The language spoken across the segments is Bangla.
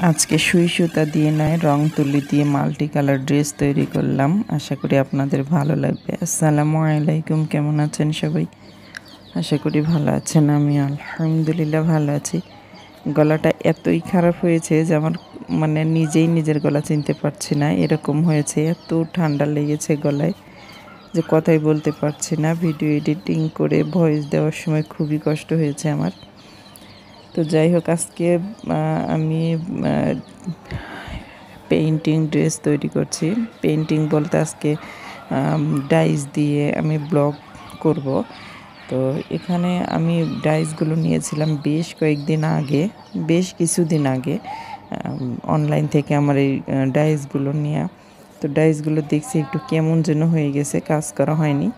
আজকে সুই সুতা দিয়ে নয় রং তুলি দিয়ে মাল্টি কালার ড্রেস তৈরি করলাম। আশা করি আপনাদের ভালো লাগবে। আসসালামু আলাইকুম, কেমন আছেন সবাই? আশা করি ভালো আছেন। আমি আলহামদুলিল্লাহ ভালো আছি। গলাটা এতই খারাপ হয়েছে যে আমার নিজেই নিজের গলা চিনতে পারছি না, এরকম হয়েছে। এত ঠান্ডা লেগেছে গলায় যে কথাই বলতে পারছি না। ভিডিও এডিটিং করে ভয়েস দেওয়ার সময় খুবই কষ্ট হয়েছে আমার। তো যাই হোক, আজকে আমি পেইন্টিং ড্রেস তৈরি করছি। পেইন্টিং বলতে আজকে ডাইস দিয়ে আমি ব্লগ করব। তো এখানে আমি ডাইসগুলো নিয়েছিলাম বেশ কিছুদিন আগে অনলাইন থেকে আমার এই ডাইসগুলো নেওয়া। তো ডাইসগুলো দেখছি একটু কেমন যেন হয়ে গেছে, কাজ করা হয়নি।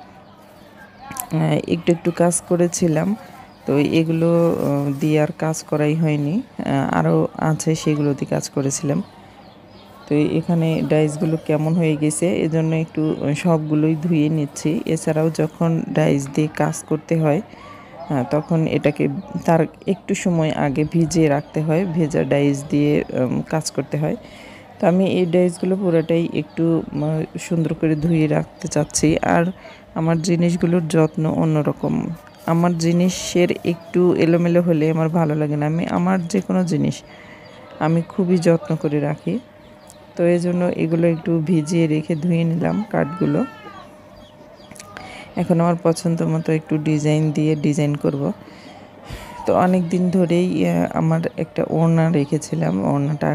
একটু কাজ করেছিলাম, তো এগুলো দিয়ে আর কাজ করাই হয়নি। আরও আছে, সেগুলো দিয়ে কাজ করেছিলাম। তো এখানে ডাইসগুলো কেমন হয়ে গেছে এজন্য একটু সবগুলোই ধুয়ে নিচ্ছি। এছাড়াও যখন ডাইস দিয়ে কাজ করতে হয় তখন এটাকে তার একটু সময় আগে ভিজিয়ে রাখতে হয়, ভেজা ডাইস দিয়ে কাজ করতে হয়। তো আমি এই ডাইসগুলো পুরোটাই একটু সুন্দর করে ধুয়ে রাখতে চাচ্ছি। আর আমার জিনিসগুলোর যত্ন অন্যরকম। আমার জিনিসের একটু এলোমেলো হলে আমার ভালো লাগে না। আমার যে কোনো জিনিস আমি খুবই যত্ন করে রাখি। তো এই জন্য এগুলো একটু ভিজিয়ে রেখে ধুয়ে নিলাম কাঠগুলো। এখন আমার পছন্দ মতো একটু ডিজাইন করব। তো অনেক দিন ধরেই আমার একটা ওড়না রেখেছিলাম, ওড়নাটা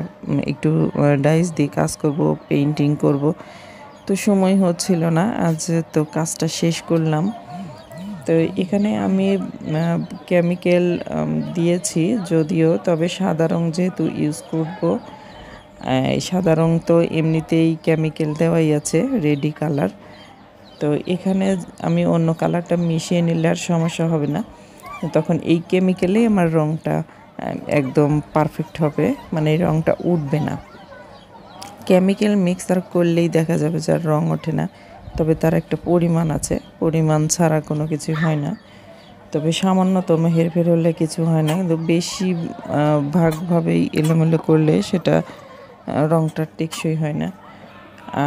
একটু ডাইস দিয়ে কাজ করব, পেইন্টিং করব। তো সময় হচ্ছিল না, আজ তো কাজটা শেষ করলাম। তো এখানে আমি কেমিক্যাল দিয়েছি যদিও, তবে সাদা রং যেহেতু ইউজ করব, সাদা রং তো এমনিতেই কেমিক্যাল দেওয়াই আছে, রেডি কালার। তো এখানে আমি অন্য কালারটা মিশিয়ে নিলে আর সমস্যা হবে না, তখন এই কেমিক্যালেই আমার রংটা একদম পারফেক্ট হবে, এই রংটা উঠবে না। কেমিক্যাল মিক্সার করলেই দেখা যাবে যার রং ওঠে না, তবে তার একটা পরিমাণ আছে, পরিমাণ ছাড়া কোনো কিছু হয় না। তবে সামান্যতম হেরফের হলে কিছু হয় না, কিন্তু বেশি ভাগভাবেই এলোমেলো করলে সেটা রংটা টেকসই হয় না।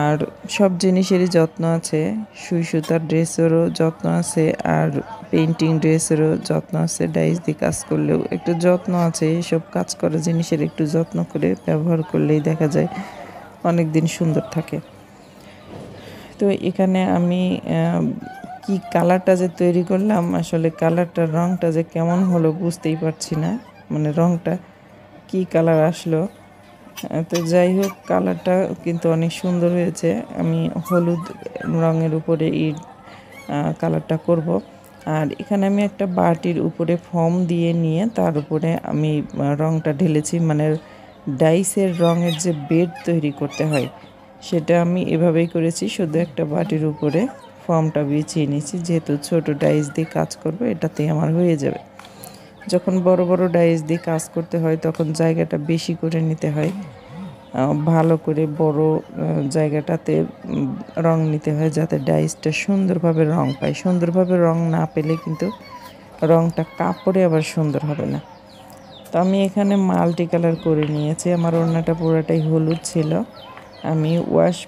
আর সব জিনিসেরই যত্ন আছে, সুই সুতার ড্রেসেরও যত্ন আছে, আর পেইন্টিং ড্রেসেরও যত্ন আছে। ডাইস দিয়ে কাজ করলেও একটু যত্ন আছে। এসব কাজ করা জিনিসের একটু যত্ন করে ব্যবহার করলেই দেখা যায় অনেক দিন সুন্দর থাকে। তো এখানে আমি কি কালারটা যে তৈরি করলাম, আসলে কালারটার রংটা যে কেমন হলো বুঝতেই পারছি না, রংটা কি কালার আসলো। তো যাই হোক, কালারটা কিন্তু অনেক সুন্দর হয়েছে। আমি হলুদ রঙের উপরে এই কালারটা করব। আর এখানে আমি একটা বাটির উপরে ফোম দিয়ে নিয়ে তার উপরে আমি রংটা ঢেলেছি। ডাইসের রঙের যে বেড তৈরি করতে হয় সেটা আমি এভাবেই করেছি। শুধু একটা বাটির উপরে ফোমটা বিছিয়ে নিয়েছি, যেহেতু ছোট ডাইস দিয়ে কাজ করব, এটাতেই আমার হয়ে যাবে। যখন বড় বড় ডাইস দিয়ে কাজ করতে হয় তখন জায়গাটা বেশি করে নিতে হয়, ভালো করে বড় জায়গাটাতে রং নিতে হয়, যাতে ডাইসটা সুন্দরভাবে রং পায়। সুন্দরভাবে রং না পেলে কিন্তু রংটা কাপড়ে আবার সুন্দর হবে না। তো আমি এখানে মাল্টি কালার করে নিয়েছি। আমার ওড়নাটা পুরোটাই হলুদ ছিল। আমি ওয়াশ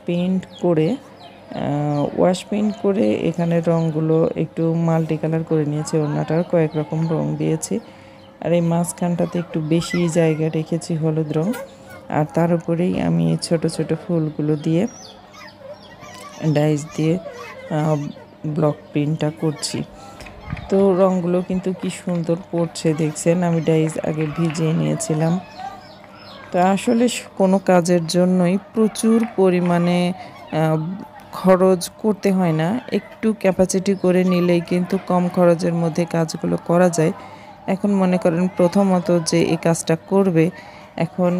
পেইন্ট করে এখানে রঙগুলো একটু মাল্টি কালার করে নিয়েছি। ওড়নাটার কয়েক রকম রং দিয়েছি, আর এই মাঝখানটাতে একটু বেশি জায়গা রেখেছি হলুদ রং। আর তার উপরেই আমি ছোট ছোট ফুলগুলো দিয়ে ডাইস দিয়ে ব্লক প্রিন্টটা করছি। তো রঙগুলো কিন্তু কি সুন্দর পড়ছে দেখছেন। আমি ডাইস আগে ভিজিয়ে নিয়েছিলাম। তো আসলে কোনো কাজের জন্যই প্রচুর পরিমাণে খরচ করতে হয় না, একটু ক্যাপাসিটি করে নিলেই কিন্তু কম খরচের মধ্যে কাজগুলো করা যায়। এখন মনে করেন প্রথমত যে এই কাজটা করবে, এখন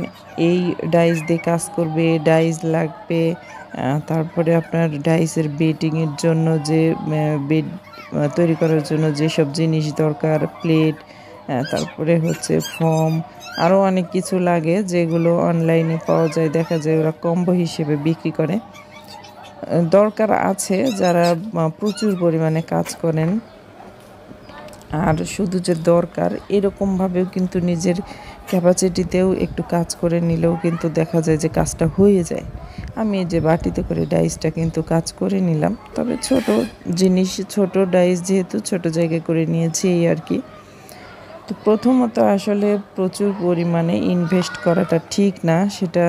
এই ডাইস দিয়ে কাজ করবে, ডাইস লাগবে, তারপরে আপনার ডাইসের বেডিংয়ের জন্য যে বেড তৈরি করার জন্য যেসব জিনিস দরকার, প্লেট, তারপরে হচ্ছে ফোম, আরও অনেক কিছু লাগে যেগুলো অনলাইনে পাওয়া যায়, দেখা যায় ওরা কম্বো হিসেবে বিক্রি করে। দরকার আছে যারা প্রচুর পরিমাণে কাজ করেন। আর শুধু যে দরকার এরকমভাবেও কিন্তু নিজের ক্যাপাসিটিতেও একটু কাজ করে নিলেও কিন্তু দেখা যায় যে কাজটা হয়ে যায়। আমি এই যে বাটিতে করে ডাইসটা কিন্তু কাজ করে নিলাম, তবে ছোট জিনিস, ছোট ডাইস যেহেতু ছোট জায়গায় করে নিয়েছি এই আর কি। তো প্রথমত আসলে প্রচুর পরিমাণে ইনভেস্ট করাটা ঠিক না। সেটা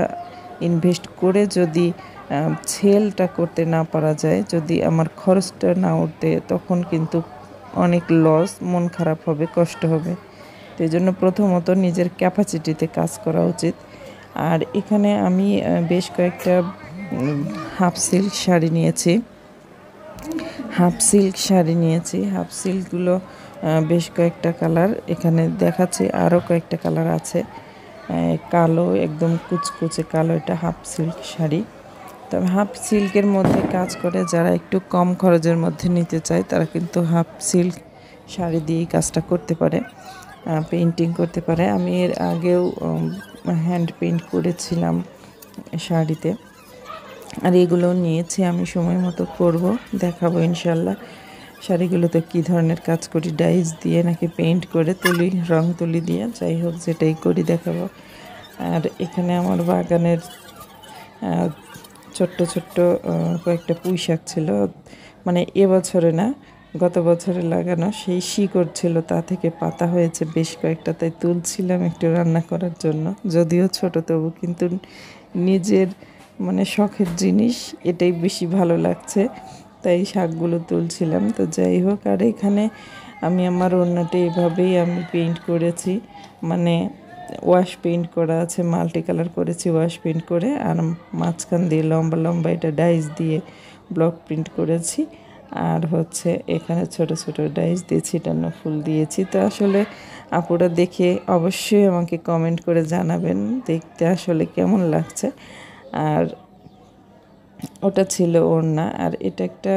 ইনভেস্ট করে যদি সেলটা করতে না পারা যায়, যদি আমার খরচটা না উঠে, তখন কিন্তু অনেক লস, মন খারাপ হবে, কষ্ট হবে। তো এই জন্য প্রথমত নিজের ক্যাপাসিটিতে কাজ করা উচিত। আর এখানে আমি বেশ কয়েকটা হাফ সিল্ক শাড়ি নিয়েছি। হাফ সিল্কগুলো বেশ কয়েকটা কালার এখানে দেখাচ্ছে, আরও কয়েকটা কালার আছে। কালো, একদম কুচকুচে কালো, এটা হাফ সিল্ক শাড়ি। তবে হাফ সিল্কের মধ্যে কাজ করে যারা একটু কম খরচের মধ্যে নিতে চায়, তারা কিন্তু হাফ সিল্ক শাড়ি দিয়েই কাজটা করতে পারে, পেইন্টিং করতে পারে। আমি এর আগেও হ্যান্ড পেইন্ট করেছিলাম শাড়িতে, আর এগুলো নিয়েছি, আমি সময় মতো করব, দেখাবো ইনশাল্লাহ। শাড়িগুলোতে কী ধরনের কাজ করি, ডাইস দিয়ে নাকি পেইন্ট করে তুলি, রং তুলি দিয়ে, যাই হোক যেটাই করি দেখাবো। আর এখানে আমার বাগানের ছোট্ট ছোট্ট কয়েকটা পুঁই শাক ছিল, মানে এবছরে না, গত বছরে লাগানো, সেই শিকড় ছিল, তা থেকে পাতা হয়েছে বেশ কয়েকটা, তাই তুলছিলাম একটু রান্না করার জন্য। যদিও ছোট, তবু কিন্তু নিজের মানে শখের জিনিস, এটাই বেশি ভালো লাগছে, তাই শাকগুলো তুলছিলাম। তো যাই হোক, আর এখানে আমি আমার ওড়নাটা এভাবেই আমি পেইন্ট করেছি, মানে ওয়াশ পেইন্ট করা আছে, মাল্টি কালার করেছি ওয়াশ পেইন্ট করে, আর মাঝখান দিয়ে লম্বা লম্বা এটা ডাইস দিয়ে ব্লক প্রিন্ট করেছি। আর হচ্ছে এখানে ছোট ছোট ডাইস দিয়ে ছিটানো ফুল দিয়েছি। তো আসলে আপুরা দেখে অবশ্যই আমাকে কমেন্ট করে জানাবেন দেখতে আসলে কেমন লাগছে। আর ওটা ছিল ওড়না, আর এটা একটা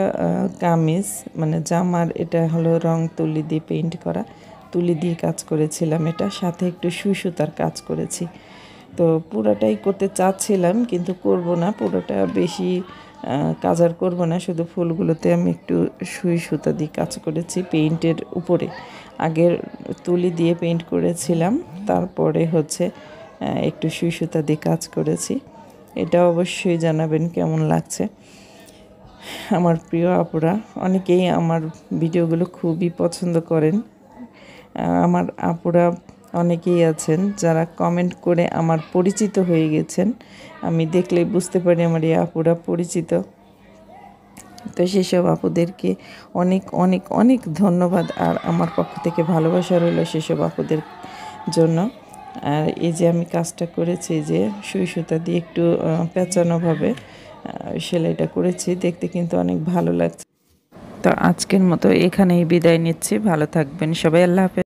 কামিজ, মানে জামার, এটা হলো রং তুলি দিয়ে পেইন্ট করা, তুলি দিয়ে কাজ করেছিলাম, এটা সাথে একটু সুই সুতার কাজ করেছি। তো পুরোটাই করতে চাচ্ছিলাম, কিন্তু করব না, পুরোটা বেশি কাজ আর করবো না, শুধু ফুলগুলোতে আমি একটু সুই সুতা দিয়ে কাজ করেছি পেইন্টের উপরে। আগের তুলি দিয়ে পেইন্ট করেছিলাম, তারপরে হচ্ছে একটু সুই সুতা দিয়ে কাজ করেছি। এটা অবশ্যই জানাবেন কেমন লাগছে। আমার প্রিয় আপুরা অনেকেই আমার ভিডিওগুলো খুবই পছন্দ করেন। আমার আপুরা অনেকেই আছেন যারা কমেন্ট করে আমার পরিচিত হয়ে গেছেন, আমি দেখলেই বুঝতে পারি আমার এই আপুরা পরিচিত। তো সেসব আপুদেরকে অনেক অনেক অনেক ধন্যবাদ, আর আমার পক্ষ থেকে ভালোবাসা রইল সেসব আপুদের জন্য। আর এই যে আমি কাজটা করেছি, যে সুই সুতা দিয়ে একটু পেঁচানোভাবে সেলাইটা করেছি, দেখতে কিন্তু অনেক ভালো লাগছে। তো আজকের মতো এখানেই বিদায় নিচ্ছি, ভালো থাকবেন সবাই, আল্লাহ হাফেজ।